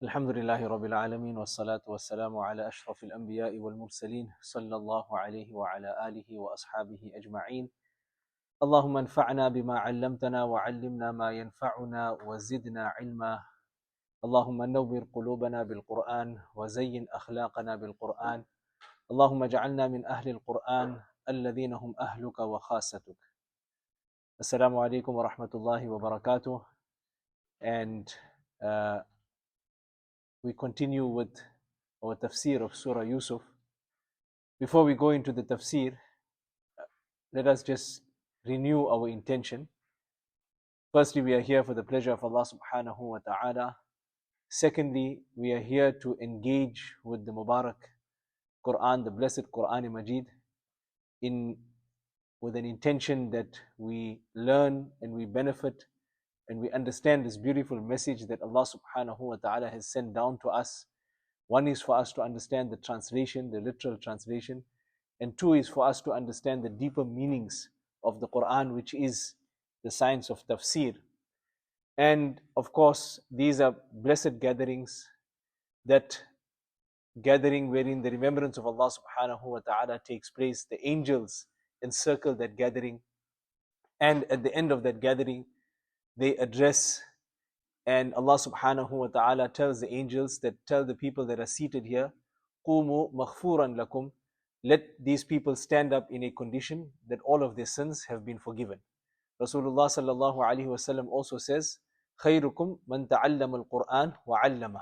الحمد لله رب العالمين والصلاة والسلام على أشرف الأنبياء والمرسلين صلى الله عليه وعلى آله وأصحابه أجمعين. اللهم انفعنا بما علمتنا وعلمنا ما ينفعنا وزدنا علما. اللهم نور قلوبنا بالقرآن وزين أخلاقنا بالقرآن. اللهم اجعلنا من أهل القرآن الذين هم أهلك وخاستك. السلام عليكم ورحمة الله وبركاته. And we continue with our tafsir of Surah Yusuf. Before we go into the tafsir, let us just renew our intention. Firstly, we are here for the pleasure of Allah subhanahu wa ta'ala. Secondly, we are here to engage with the Mubarak Quran, the blessed Quran Majid, with an intention that we learn and we benefit and we understand this beautiful message that Allah subhanahu wa ta'ala has sent down to us. One is for us to understand the translation, the literal translation, and two is for us to understand the deeper meanings of the Quran, which is the science of Tafseer. And of course, these are blessed gatherings, that gathering wherein the remembrance of Allah subhanahu wa ta'ala takes place. The angels encircle that gathering, and at the end of that gathering, they address, and Allah subhanahu wa ta'ala tells the angels, that tell the people that are seated here, قُومُوا مَغْفُورًا لَكُمْ, let these people stand up in a condition that all of their sins have been forgiven. Rasulullah sallallahu alaihi wasallam also says, خَيْرُكُمْ مَنْ تَعَلَّمَ الْقُرْآنَ وَعَلَّمَهُ,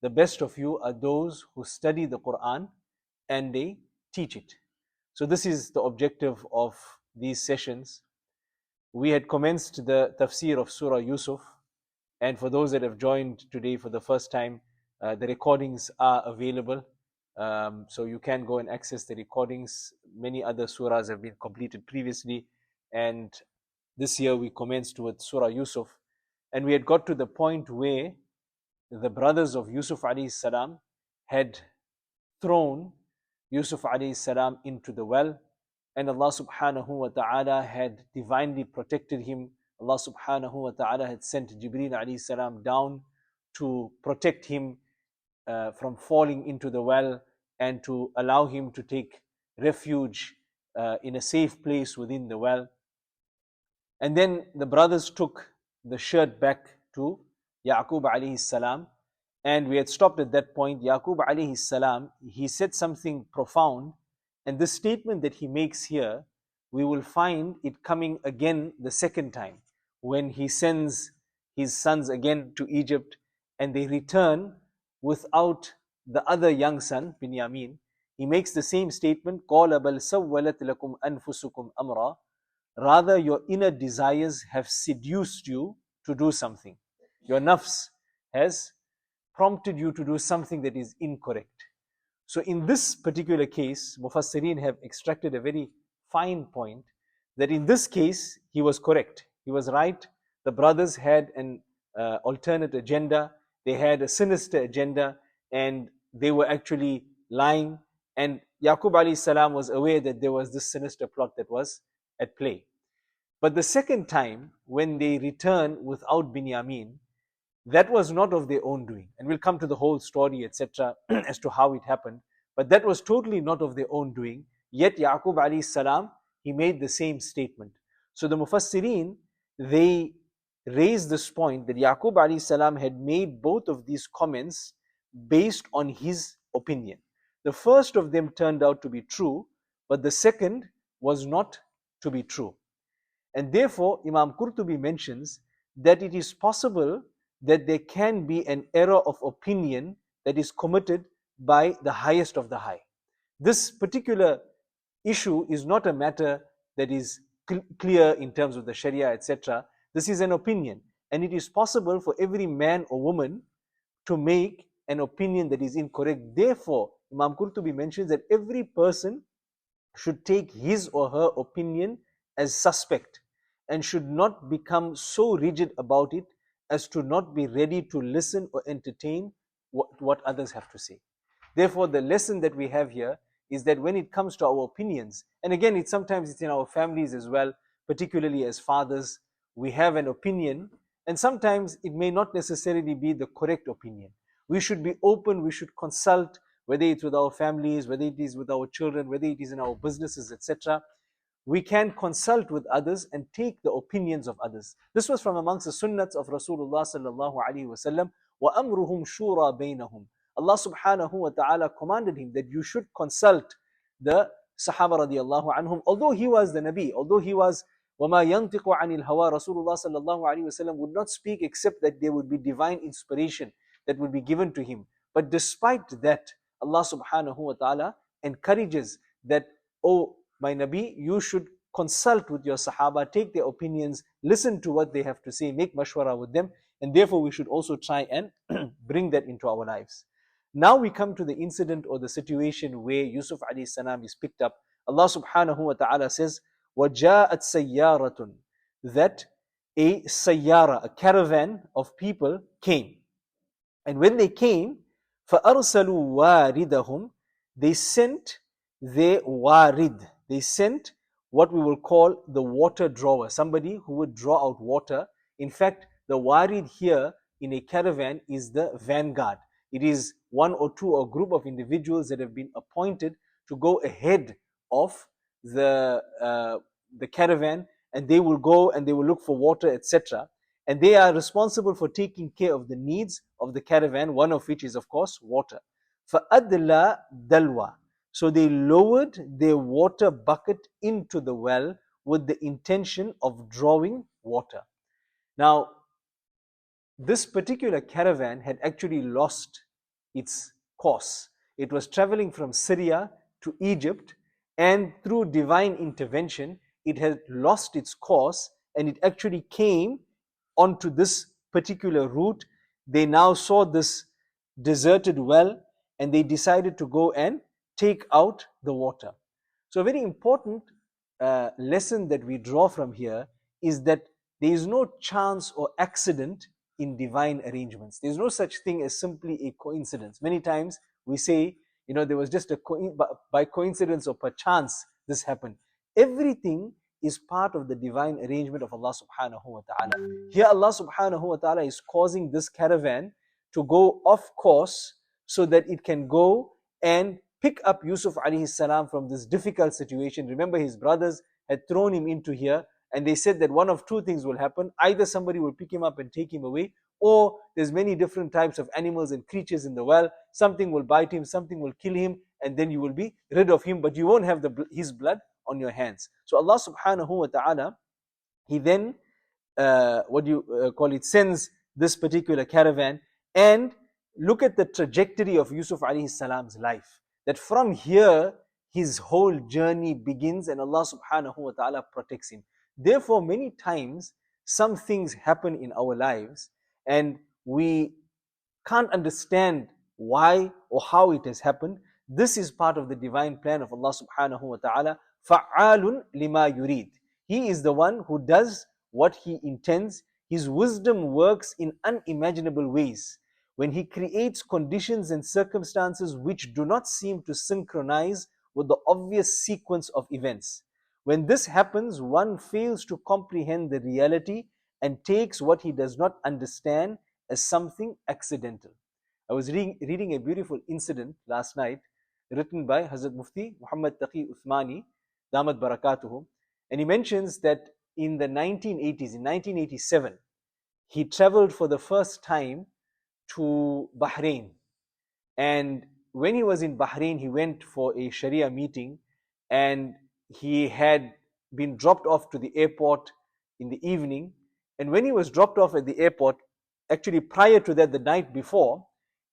the best of you are those who study the Quran and they teach it. So this is the objective of these sessions. We had commenced the tafsir of Surah Yusuf, and for those that have joined today for the first time, the recordings are available. So you can go and access the recordings. Many other surahs have been completed previously, and this year we commenced with Surah Yusuf, and we had got to the point where the brothers of Yusuf alayhi salam had thrown Yusuf alayhi salam into the well, and Allah subhanahu wa ta'ala had divinely protected him. Allah subhanahu wa ta'ala had sent Jibreel alayhi salam down to protect him from falling into the well and to allow him to take refuge in a safe place within the well. And then the brothers took the shirt back to Yaqub alayhi salam, and we had stopped at that point. Yaqub alayhi salam, he said something profound, and this statement that he makes here, we will find it coming again the second time, when he sends his sons again to Egypt and they return without the other young son, Binyamin. He makes the same statement, قَالَ بَلْ سَوَّلَتْ لَكُمْ أَنفُسُكُمْ أَمْرًا, rather your inner desires have seduced you to do something. Your nafs has prompted you to do something that is incorrect. So in this particular case, Mufassirin have extracted a very fine point, that in this case, he was correct. He was right. The brothers had an alternate agenda. They had a sinister agenda, and they were actually lying. And Yaqub alayhi salam was aware that there was this sinister plot that was at play. But the second time, when they return without Binyamin, that was not of their own doing. And we'll come to the whole story, etc., as to how it happened. But that was totally not of their own doing. Yet Yaqub alayhi salam, he made the same statement. So the Mufassirin, they raised this point that Yaqub alayhi salam had made both of these comments based on his opinion. The first of them turned out to be true, but the second was not to be true. And therefore, Imam Qurtubi mentions that it is possible that there can be an error of opinion that is committed by the highest of the high. This particular issue is not a matter that is clear in terms of the Sharia, etc. This is an opinion, and it is possible for every man or woman to make an opinion that is incorrect. Therefore, Imam Qurtubi mentions that every person should take his or her opinion as suspect and should not become so rigid about it as to not be ready to listen or entertain what others have to say. Therefore, the lesson that we have here is that when it comes to our opinions, and again, sometimes it's in our families as well, particularly as fathers, we have an opinion, and sometimes it may not necessarily be the correct opinion. We should be open, we should consult, whether it's with our families, whether it is with our children, whether it is in our businesses, etc. We can consult with others and take the opinions of others. This was from amongst the sunnats of Rasulullah sallallahu alaihi wasallam. وَأَمْرُهُمْ شُورَى بَيْنَهُمْ. Allah subhanahu wa ta'ala commanded him that you should consult the Sahaba radiallahu anhum. Although he was the Nabi, although he was وَمَا يَنْتِقُ عَنِ الْهَوَىٰ, Rasulullah sallallahu alaihi wasallam would not speak except that there would be divine inspiration that would be given to him. But despite that, Allah subhanahu wa ta'ala encourages that, oh my Nabi, you should consult with your Sahaba, take their opinions, listen to what they have to say, make mashwara with them, and therefore we should also try and bring that into our lives. Now we come to the incident or the situation where Yusuf alayhi salam is picked up. Allah subhanahu wa ta'ala says, وَجَاءَتْ سَيَّارَةٌ, that a sayyara, a caravan of people came. And when they came, فَأَرْسَلُوا وَارِدَهُمْ, they sent their warid. They sent what we will call the water drawer, somebody who would draw out water. In fact, the warid here in a caravan is the vanguard. It is one or two or group of individuals that have been appointed to go ahead of the caravan, and they will go and they will look for water, etc. And they are responsible for taking care of the needs of the caravan, one of which is, of course, water. فَأَدْلَى دَلْوَى, so they lowered their water bucket into the well with the intention of drawing water. Now, this particular caravan had actually lost its course. It was traveling from Syria to Egypt, and through divine intervention, it had lost its course and it actually came onto this particular route. They now saw this deserted well and they decided to go and take out the water. So a very important lesson that we draw from here is that there is no chance or accident in divine arrangements. There is no such thing as simply a coincidence. Many times we say, there was just by coincidence or perchance this happened. Everything is part of the divine arrangement of Allah subhanahu wa ta'ala. Here Allah subhanahu wa ta'ala is causing this caravan to go off course so that it can go and pick up Yusuf alayhi salam from this difficult situation. Remember, his brothers had thrown him into here, and they said that one of two things will happen. Either somebody will pick him up and take him away, or there's many different types of animals and creatures in the well. Something will bite him, something will kill him, and then you will be rid of him, but you won't have his blood on your hands. So Allah subhanahu wa ta'ala, He then, sends this particular caravan, and look at the trajectory of Yusuf alayhi salam's life. That from here, his whole journey begins, and Allah subhanahu wa ta'ala protects him. Therefore, many times, some things happen in our lives, and we can't understand why or how it has happened. This is part of the divine plan of Allah subhanahu wa ta'ala. فَعَالٌ لِمَا يُرِيد. He is the one who does what He intends. His wisdom works in unimaginable ways. When He creates conditions and circumstances which do not seem to synchronize with the obvious sequence of events. When this happens, one fails to comprehend the reality and takes what he does not understand as something accidental. I was reading a beautiful incident last night written by Hazrat Mufti Muhammad Taqi Uthmani, Damat Barakatuhu, and he mentions that in the 1980s, in 1987, he traveled for the first time to Bahrain. And when he was in Bahrain, he went for a Sharia meeting, and he had been dropped off to the airport in the evening. And when he was dropped off at the airport, actually prior to that, the night before,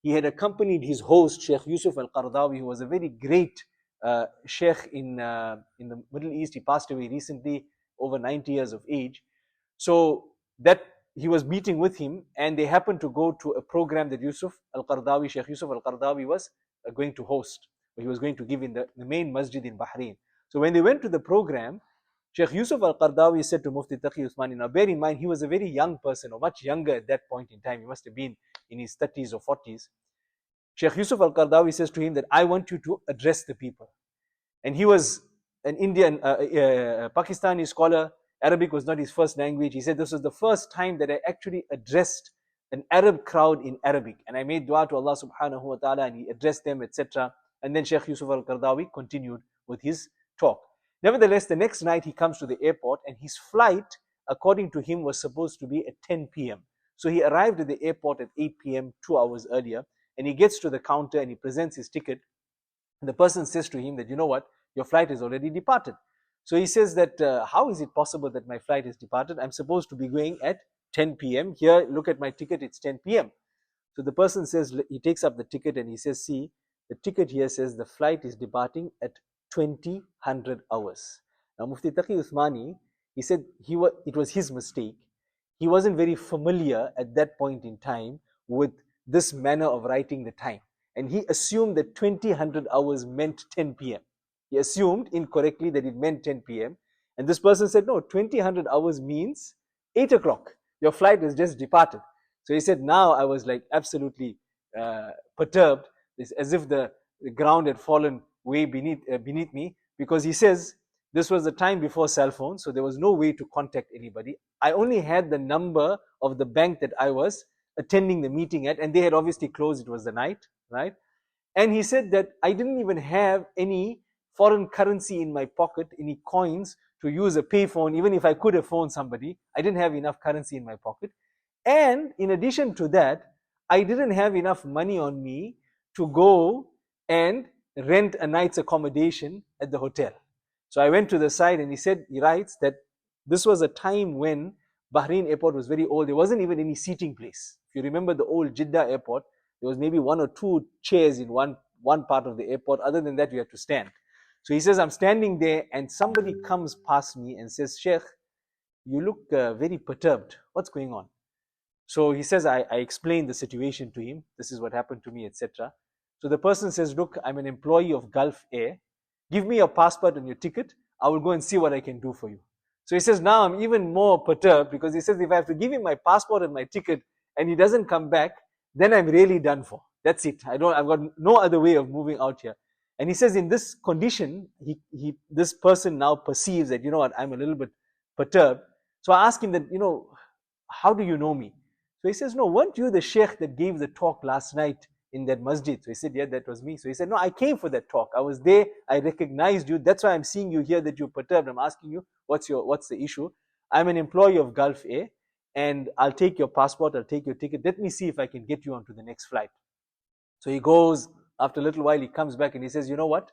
he had accompanied his host, Sheikh Yusuf al-Qaradawi, who was a very great sheikh in the Middle East. He passed away recently, over 90 years of age. So that he was meeting with him, and they happened to go to a program that Yusuf al-Qaradawi, Sheikh Yusuf al-Qaradawi was going to host, or he was going to give in the main masjid in Bahrain. So when they went to the program, Sheikh Yusuf al-Qaradawi said to Mufti Taqi Uthmani, now bear in mind, he was a very young person, or much younger at that point in time. He must have been in his 30s or 40s. Sheikh Yusuf al-Qaradawi says to him that, I want you to address the people. And he was an Indian, Pakistani scholar. Arabic was not his first language. He said, this was the first time that I actually addressed an Arab crowd in Arabic. And I made dua to Allah subhanahu wa ta'ala and he addressed them, etc. And then Sheikh Yusuf al-Qaradawi continued with his talk. Nevertheless, the next night he comes to the airport and his flight, according to him, was supposed to be at 10 p.m. So he arrived at the airport at 8 p.m., 2 hours earlier, and he gets to the counter and he presents his ticket. And the person says to him that, you know what, your flight is already departed. So he says that, how is it possible that my flight is departed? I'm supposed to be going at 10 p.m. Here, look at my ticket, it's 10 p.m. So the person says, he takes up the ticket and he says, see, the ticket here says the flight is departing at 2000 hours. Now Mufti Taqi Uthmani, he said it was his mistake. He wasn't very familiar at that point in time with this manner of writing the time. And he assumed that 2000 hours meant 10 p.m. He assumed incorrectly that it meant 10 p.m. And this person said, no, 2000 hours means 8 o'clock. Your flight has just departed. So he said, now I was like absolutely perturbed. It's as if the ground had fallen way beneath me, because he says this was the time before cell phones, so there was no way to contact anybody. I only had the number of the bank that I was attending the meeting at, and they had obviously closed. It was the night, right? And he said that I didn't even have any foreign currency in my pocket, any coins to use a payphone. Even if I could have phoned somebody, I didn't have enough currency in my pocket. And in addition to that, I didn't have enough money on me to go and rent a night's accommodation at the hotel. So I went to the side and he writes that this was a time when Bahrain airport was very old. There wasn't even any seating place. If you remember the old Jeddah airport, there was maybe 1 or 2 chairs in one part of the airport. Other than that, you had to stand. So he says, I'm standing there and somebody comes past me and says, Sheikh, you look very perturbed. What's going on? So he says, I explained the situation to him. This is what happened to me, etc. So the person says, look, I'm an employee of Gulf Air. Give me your passport and your ticket. I will go and see what I can do for you. So he says, now I'm even more perturbed, because he says, if I have to give him my passport and my ticket and he doesn't come back, then I'm really done for. That's it. I've got no other way of moving out here. And he says, in this condition, this person now perceives that, you know what, I'm a little bit perturbed. So I ask him that, you know, how do you know me? So he says, no, weren't you the sheikh that gave the talk last night in that masjid? So he said, yeah, that was me. So he said, no, I came for that talk. I was there. I recognized you. That's why I'm seeing you here, that you're perturbed. I'm asking you, what's the issue? I'm an employee of Gulf Air, and I'll take your passport. I'll take your ticket. Let me see if I can get you onto the next flight. So he goes. After a little while, he comes back and he says, you know what?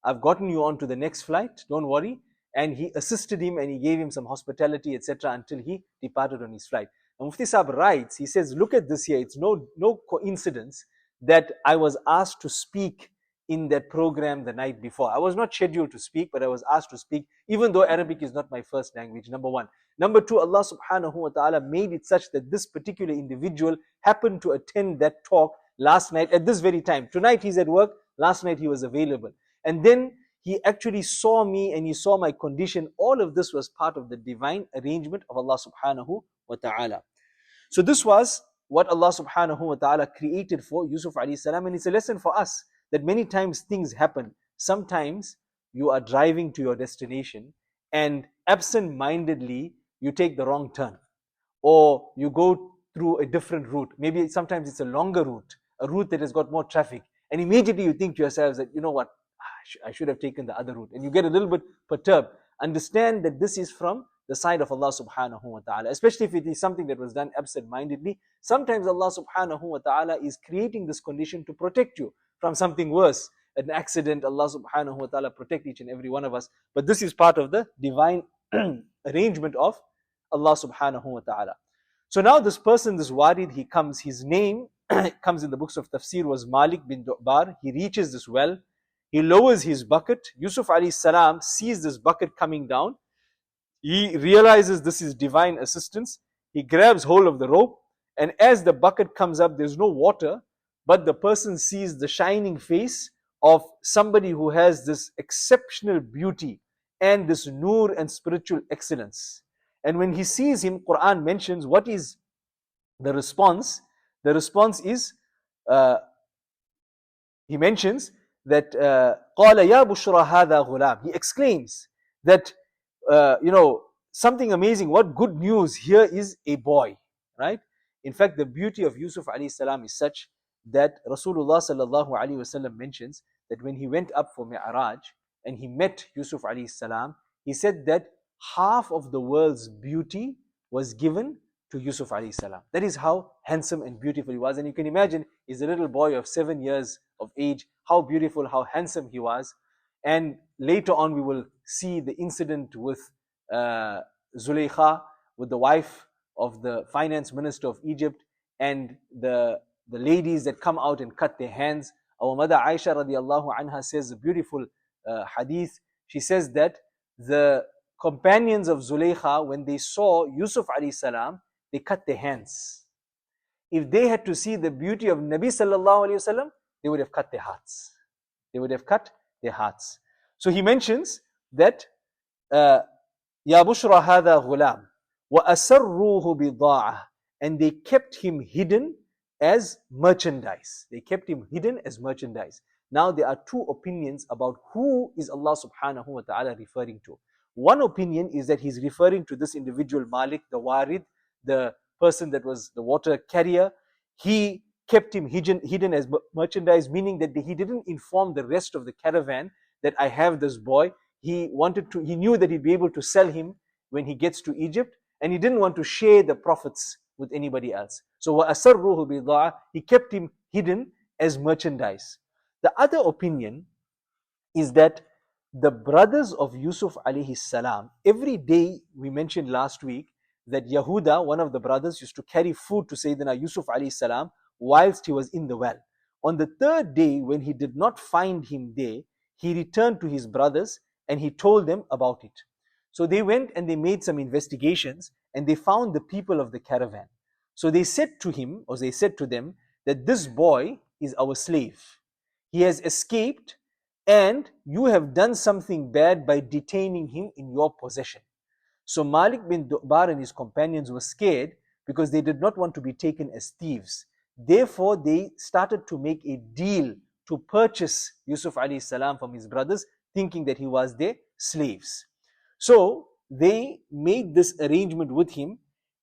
I've gotten you onto the next flight. Don't worry. And he assisted him and he gave him some hospitality, etc., until he departed on his flight. And Mufti Sahib writes, he says, look at this here. It's no coincidence that I was asked to speak in that program the night before. I was not scheduled to speak, but I was asked to speak, even though Arabic is not my first language, number one. Number two, Allah subhanahu wa ta'ala made it such that this particular individual happened to attend that talk last night at this very time. Tonight he's at work, last night he was available. And then he actually saw me and he saw my condition. All of this was part of the divine arrangement of Allah subhanahu wa ta'ala. So this was what Allah subhanahu wa ta'ala created for Yusuf alayhi salam, and it's a lesson for us that many times things happen. Sometimes you are driving to your destination and absent-mindedly you take the wrong turn, or you go through a different route. Maybe sometimes it's a longer route, a route that has got more traffic, and immediately you think to yourselves that, you know what, I should have taken the other route, and you get a little bit perturbed. Understand that this is from the side of Allah subhanahu wa ta'ala, especially if it is something that was done absent-mindedly. Sometimes Allah subhanahu wa ta'ala is creating this condition to protect you from something worse, an accident. Allah subhanahu wa ta'ala protect each and every one of us. But this is part of the divine arrangement of Allah subhanahu wa ta'ala. So now this person, this Warid, he comes, his name comes in the books of Tafseer was Malik bin Du'bar. He reaches this well, he lowers his bucket. Yusuf alayhi salam sees this bucket coming down. He realizes this is divine assistance. He grabs hold of the rope, and as the bucket comes up, there's no water, but the person sees the shining face of somebody who has this exceptional beauty and this nur and spiritual excellence. And when he sees him, Quran mentions what is the response. The response is, he mentions that قَالَ يَا بُشْرَى هَذَا غُلَامٌ. He exclaims that, something amazing, what good news, here is a boy, right? In fact, the beauty of Yusuf alayhi salam is such that Rasulullah sallallahu alayhi wasallam mentions that when he went up for Mi'raj and he met Yusuf alayhi salam, he said that half of the world's beauty was given to Yusuf alayhi salam. That is how handsome and beautiful he was. And you can imagine, he's a little boy of 7 years of age, how beautiful, how handsome he was. And later on, we will see the incident with Zulaykha, with the wife of the finance minister of Egypt, and the ladies that come out and cut their hands. Our mother Aisha radiallahu anha says a beautiful hadith. She says that the companions of Zulaykha, when they saw Yusuf alayhi salam, they cut their hands. If they had to see the beauty of Nabi sallallahu alayhi wasallam, they would have cut their hearts. They would have cut their hearts. So he mentions that Ya Bushra hadha ghulam wa asarruhu bida'ah, and they kept him hidden as merchandise. They kept him hidden as merchandise. Now there are two opinions about who is Allah subhanahu wa ta'ala referring to. One opinion is that he's referring to this individual Malik, the Warid, the person that was the water carrier. He kept him hidden as merchandise, meaning that he didn't inform the rest of the caravan that I have this boy. He knew that he'd be able to sell him when he gets to Egypt, and he didn't want to share the profits with anybody else. So وَأَسَرُّهُ بِضَاعَةٍ, he kept him hidden as merchandise. The other opinion is that the brothers of Yusuf alayhi salam, every day, we mentioned last week that Yahuda, one of the brothers, used to carry food to Sayyidina Yusuf alayhi salam whilst he was in the well. On the third day, when he did not find him there, he returned to his brothers and he told them about it. So they went and they made some investigations and they found the people of the caravan. So they said to him, or they said to them, that this boy is our slave. He has escaped and you have done something bad by detaining him in your possession. So Malik bin Du'bar and his companions were scared because they did not want to be taken as thieves. Therefore, they started to make a deal to purchase Yusuf alayhi salam from his brothers, thinking that he was their slaves. So they made this arrangement with him,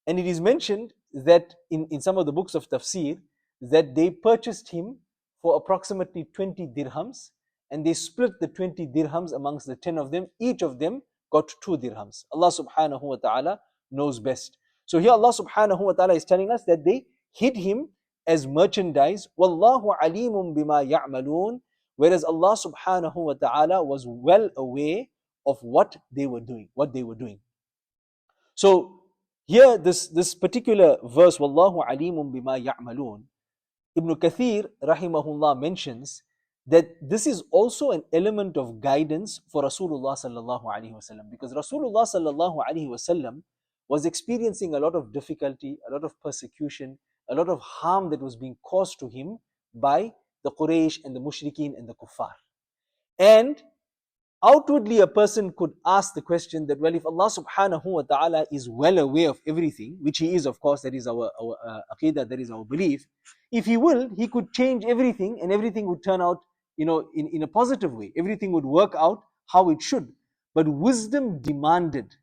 and it is mentioned that in some of the books of Tafseer that they purchased him for approximately 20 dirhams, and they split the 20 dirhams amongst the 10 of them. Each of them got 2 dirhams. Allah subhanahu wa ta'ala knows best. So here Allah subhanahu wa ta'ala is telling us that they hid him as merchandise. Wallahu alimun bima ya'malun. Whereas Allah subhanahu wa ta'ala was well aware of what they were doing. So here this particular verse, Wallahu alimun bima ya'malun, Ibn Kathir rahimahullah mentions that this is also an element of guidance for Rasulullah sallallahu alaihi wasallam, because Rasulullah sallallahu alaihi wasallam was experiencing a lot of difficulty, a lot of persecution, a lot of harm that was being caused to him by the Quraysh and the Mushrikeen and the Kuffar. And outwardly a person could ask the question that, well, if Allah subhanahu wa ta'ala is well aware of everything, which he is, of course, that is our aqidah, that is our belief, if he will, he could change everything and everything would turn out in a positive way. Everything would work out how it should. But wisdom demanded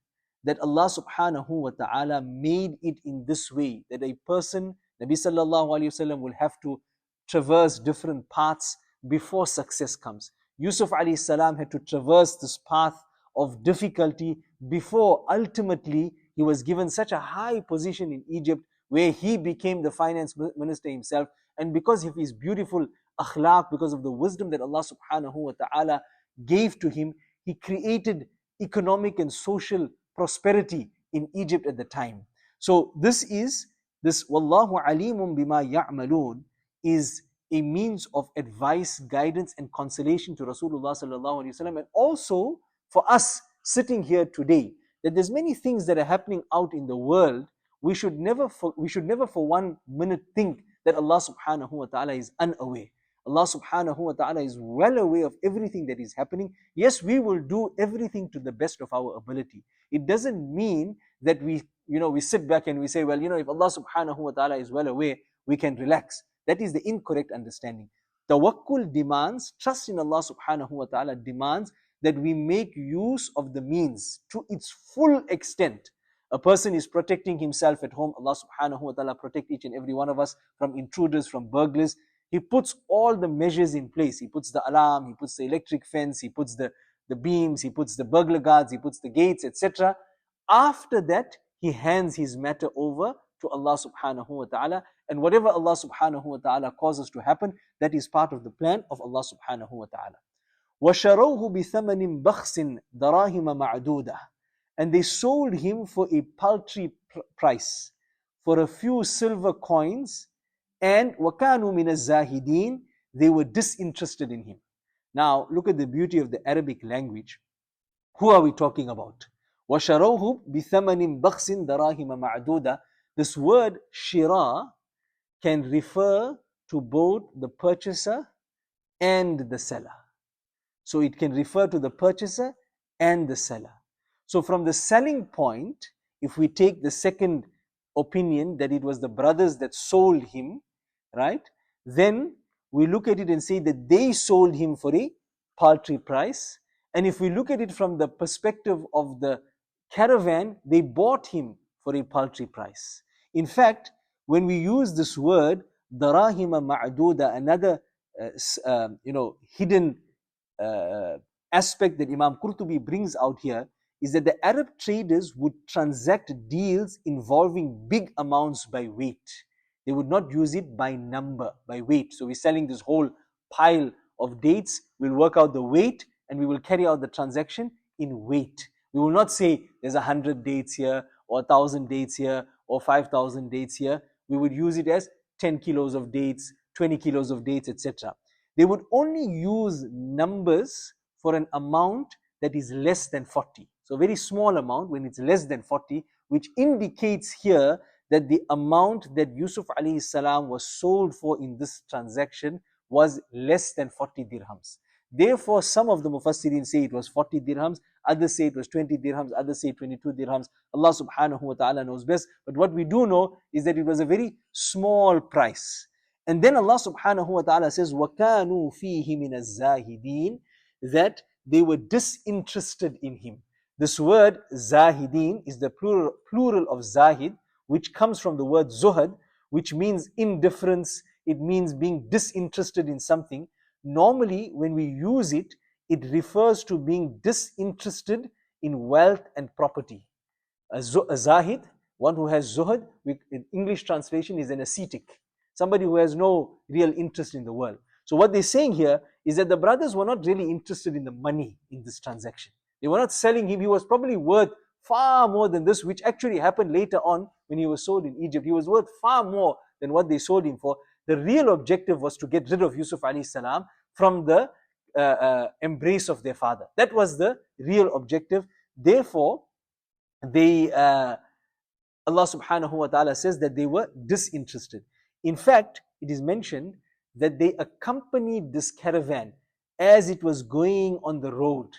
that Allah subhanahu wa ta'ala made it in this way, that a person, Nabi sallallahu alayhi wasallam, will have to traverse different paths before success comes. Yusuf alayhi salam had to traverse this path of difficulty before ultimately he was given such a high position in Egypt, where he became the finance minister himself. And because of his beautiful akhlaq, because of the wisdom that Allah subhanahu wa ta'ala gave to him, he created economic and social prosperity in Egypt at the time. So this Wallahu alimun bima ya'malun is a means of advice, guidance and consolation to Rasulullah sallallahu alaihi wasallam, and also for us sitting here today, that there's many things that are happening out in the world. We should never for 1 minute think that Allah subhanahu wa ta'ala is unaware. Allah subhanahu wa ta'ala is well aware of everything that is happening. Yes, we will do everything to the best of our ability. It doesn't mean that we sit back and we say, well, if Allah subhanahu wa ta'ala is well aware, we can relax. That is the incorrect understanding. Tawakkul demands, trust in Allah subhanahu wa ta'ala demands that we make use of the means to its full extent. A person is protecting himself at home. Allah subhanahu wa ta'ala protect each and every one of us from intruders, from burglars. He puts all the measures in place. He puts the alarm, he puts the electric fence, he puts the beams, he puts the burglar guards, he puts the gates, etc. After that, he hands his matter over to Allah subhanahu wa ta'ala. And whatever Allah subhanahu wa ta'ala causes to happen, that is part of the plan of Allah subhanahu wa ta'ala. وَشَرَوْهُ بِثَمَنٍ بَخْسٍ دَرَاهِمَ مَعْدُودَةٍ. And they sold him for a paltry price, for a few silver coins, and وَكَانُوا مِنَ الزَّاهِدِينَ. They were disinterested in him. Now, look at the beauty of the Arabic language. Who are we talking about? وَشَرَوْهُ بِثَمَنٍ بَخْسٍ دَرَاهِمَ مَعْدُودَةٍ. This word shira can refer to both the purchaser and the seller. So it can refer to the purchaser and the seller. So from the selling point, if we take the second opinion that it was the brothers that sold him, right? Then we look at it and say that they sold him for a paltry price. And if we look at it from the perspective of the caravan, they bought him for a paltry price. In fact, when we use this word, darahima ma'duda, another hidden aspect that Imam Qurtubi brings out here is that the Arab traders would transact deals involving big amounts by weight. They would not use it by number, by weight. So we're selling this whole pile of dates, we'll work out the weight and we will carry out the transaction in weight. We will not say there's 100 dates here or 1,000 dates here or 5,000 dates here. We would use it as 10 kilos of dates, 20 kilos of dates, etc. They would only use numbers for an amount that is less than 40. So a very small amount when it's less than 40, which indicates here that the amount that Yusuf alayhi salam was sold for in this transaction was less than 40 dirhams. Therefore, some of the Mufassirin say it was 40 dirhams, others say it was 20 dirhams, others say 22 dirhams. Allah subhanahu wa ta'ala knows best. But what we do know is that it was a very small price. And then Allah subhanahu wa ta'ala says, وَكَانُوا فِيهِ مِنَ الزَّاهِدِينَ, that they were disinterested in him. This word zahidin is the plural of zahid, which comes from the word zuhad, which means indifference. It means being disinterested in something. Normally, when we use it, it refers to being disinterested in wealth and property. A zahid, one who has zuhad, in English translation is an ascetic, somebody who has no real interest in the world. So what they're saying here is that the brothers were not really interested in the money in this transaction. They were not selling him. He was probably worth far more than this, which actually happened later on when he was sold in Egypt. He was worth far more than what they sold him for. The real objective was to get rid of Yusuf alayhi salam from the embrace of their father. That was the real objective. Therefore, Allah subhanahu wa ta'ala says that they were disinterested. In fact, it is mentioned that they accompanied this caravan as it was going on the road.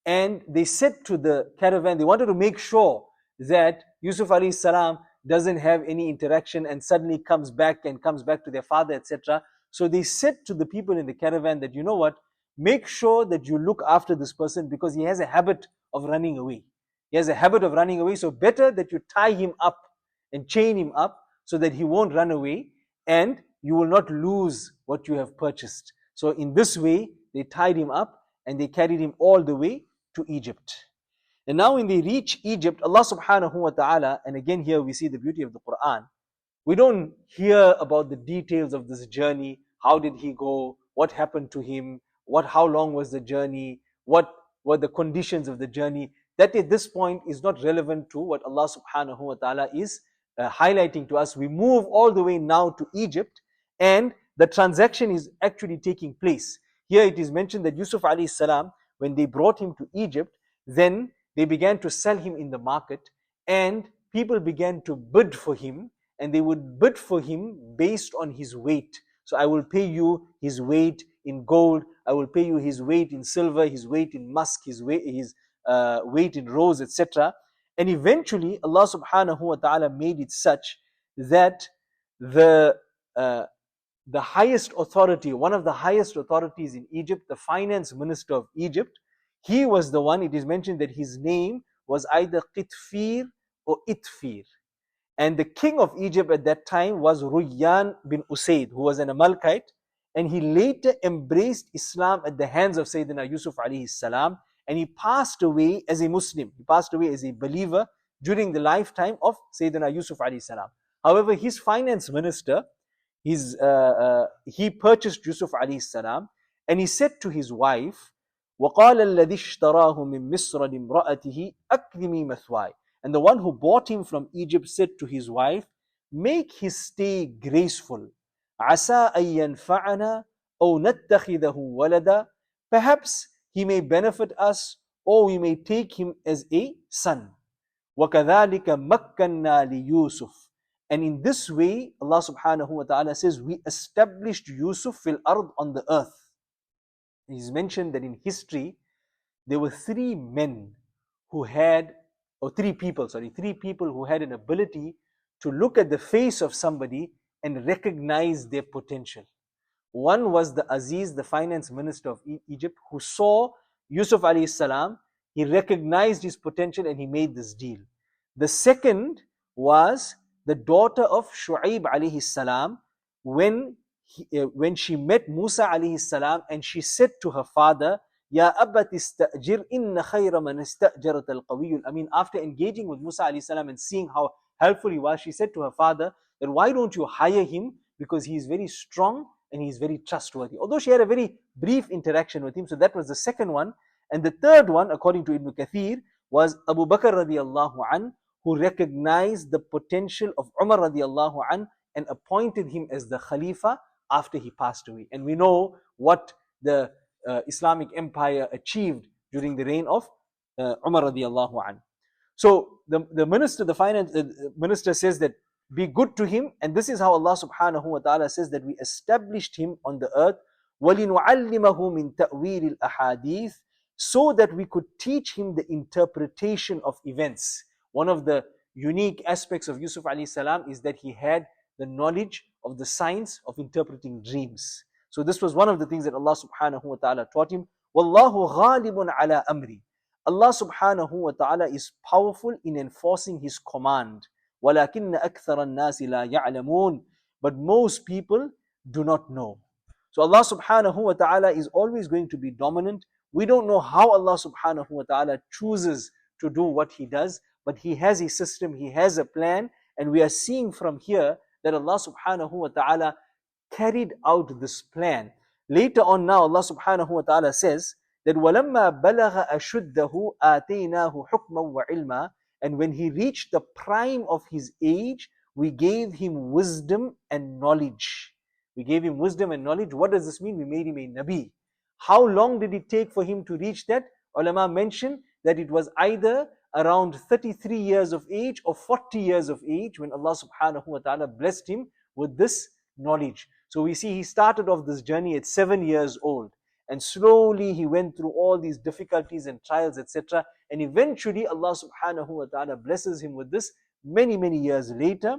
And they said to the caravan, they wanted to make sure that Yusuf alayhi salam doesn't have any interaction and suddenly comes back to their father, etc. So they said to the people in the caravan that, you know what, make sure that you look after this person because he has a habit of running away. He has a habit of running away, so better that you tie him up and chain him up so that he won't run away and you will not lose what you have purchased. So in this way, they tied him up and they carried him all the way to Egypt. And now when they reach Egypt, Allah subhanahu wa ta'ala, and again here we see the beauty of the Quran, we don't hear about the details of this journey. How did he go? What happened to him? How long was the journey? What were the conditions of the journey? That at this point is not relevant to what Allah subhanahu wa ta'ala is highlighting to us. We move all the way now to Egypt and the transaction is actually taking place. Here it is mentioned that Yusuf alayhi salam, when they brought him to Egypt, then they began to sell him in the market and people began to bid for him, and they would bid for him based on his weight. So I will pay you his weight in gold, I will pay you his weight in silver, his weight in musk, his weight in rose, etc. And eventually Allah subhanahu wa ta'ala made it such that the highest authority, one of the highest authorities in Egypt, the finance minister of Egypt, he was the one, it is mentioned that his name was either Qitfir or Itfir. And the king of Egypt at that time was Ruyyan bin Usaid, who was an Amalekite, and he later embraced Islam at the hands of Sayyidina Yusuf alayhi salam, and he passed away as a Muslim. He passed away as a believer during the lifetime of Sayyidina Yusuf alayhi salam. However, his finance minister, he purchased Yusuf alayhi salam, and he said to his wife, وَقَالَ الَّذِي اشْتَرَاهُ مِن مِصْرَ لِامْرَأَتِهِ أَكْرِمِي مَثْوَايَ. And the one who bought him from Egypt said to his wife, make his stay graceful. عَسَىٰ أَن يَنْفَعَنَا أَوْ نَتَّخِذَهُ وَلَدًا. Perhaps he may benefit us, or we may take him as a son. وَكَذَلِكَ مَكَّنَّا لِيُوسُفَ. And in this way, Allah subhanahu wa ta'ala says, we established Yusuf fil ard, on the earth. It is mentioned that in history, there were three people who had an ability to look at the face of somebody and recognize their potential. One was the Aziz, the finance minister of Egypt, who saw Yusuf alayhi salam, he recognized his potential and he made this deal. The second was the daughter of Shu'aib alayhi salam, when she met Musa alayhi salam, and she said to her father, Ya abati istajir inna khayra man istajarat al-qawiyyu al-amin. After engaging with Musa alayhi salam and seeing how helpful he was, she said to her father that why don't you hire him, because he is very strong and he is very trustworthy. Although she had a very brief interaction with him, so that was the second one. And the third one, according to Ibn Kathir, was Abu Bakr radiallahu an, who recognized the potential of Umar radiallahu an and appointed him as the Khalifa after he passed away. And we know what the Islamic Empire achieved during the reign of Umar radiallahu an. So the finance minister says that be good to him, and this is how Allah subhanahu wa ta'ala says that we established him on the earth, وَلِنُعَلِّمَهُ مِن تَأْوِيلِ الْأَحَادِيثِ, so that we could teach him the interpretation of events. One of the unique aspects of Yusuf alayhi salam is that he had the knowledge of the science of interpreting dreams. So this was one of the things that Allah subhanahu wa ta'ala taught him. وَاللَّهُ غَالِبٌ عَلَىٰ أَمْرِ. Allah subhanahu wa ta'ala is powerful in enforcing his command. وَلَكِنَّ أَكْثَرَ النَّاسِ لَا يَعْلَمُونَ. But most people do not know. So Allah subhanahu wa ta'ala is always going to be dominant. We don't know how Allah subhanahu wa ta'ala chooses to do what he does, but he has a system, he has a plan, and we are seeing from here that Allah subhanahu wa ta'ala carried out this plan. Later on now, Allah subhanahu wa ta'ala says that وَلَمَّا بَلَغَ أَشُدَّهُ آتَيْنَاهُ حُكْمًا وَعِلْمًا. And when he reached the prime of his age, we gave him wisdom and knowledge. We gave him wisdom and knowledge. What does this mean? We made him a Nabi. How long did it take for him to reach that? Ulama mentioned that it was either around 33 years of age or 40 years of age when Allah subhanahu wa ta'ala blessed him with this knowledge. So we see he started off this journey at 7 years old, and slowly he went through all these difficulties and trials, etc. And eventually Allah subhanahu wa ta'ala blesses him with this many years later.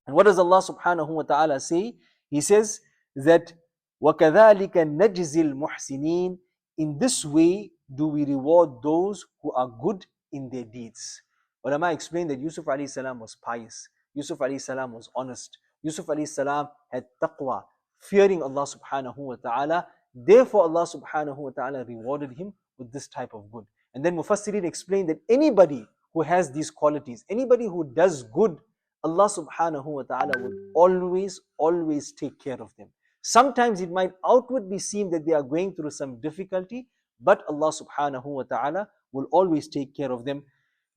And what does Allah subhanahu wa ta'ala say? He says that وَكَذَلِكَ نَجْزِي الْمُحْسِنِينَ. In this way do we reward those who are good in their deeds. Ulama explained that Yusuf alayhi salam was pious. Yusuf alayhi salam was honest. Yusuf alayhi salam had taqwa, fearing Allah subhanahu wa ta'ala. Therefore Allah subhanahu wa ta'ala rewarded him with this type of good. And then Mufassirin explained that anybody who has these qualities, anybody who does good, Allah subhanahu wa ta'ala will always take care of them. Sometimes it might outwardly seem that they are going through some difficulty, but Allah subhanahu wa ta'ala will always take care of them.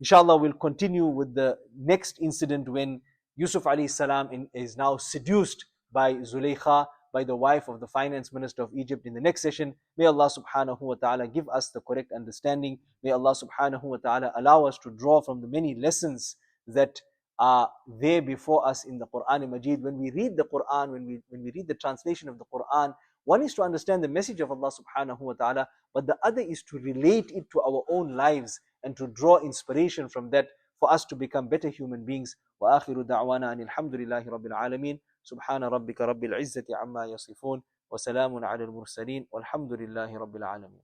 Inshallah, we'll continue with the next incident when Yusuf alayhi salam is now seduced by Zulaykha, by the wife of the finance minister of Egypt, in the next session. May Allah subhanahu wa ta'ala give us the correct understanding. May Allah subhanahu wa ta'ala allow us to draw from the many lessons that are there before us in the Quran Majid. When we read the Quran, when we read the translation of the Quran, one is to understand the message of Allah subhanahu wa ta'ala, but the other is to relate it to our own lives and to draw inspiration from that for us to become better human beings. Wa akhiru da'wana anil hamdulillahi rabbil alameen. Subhana rabbika rabbil izzati amma yasifun. Wa salamun ala al-mursaleen. Walhamdulillahi rabbil alameen.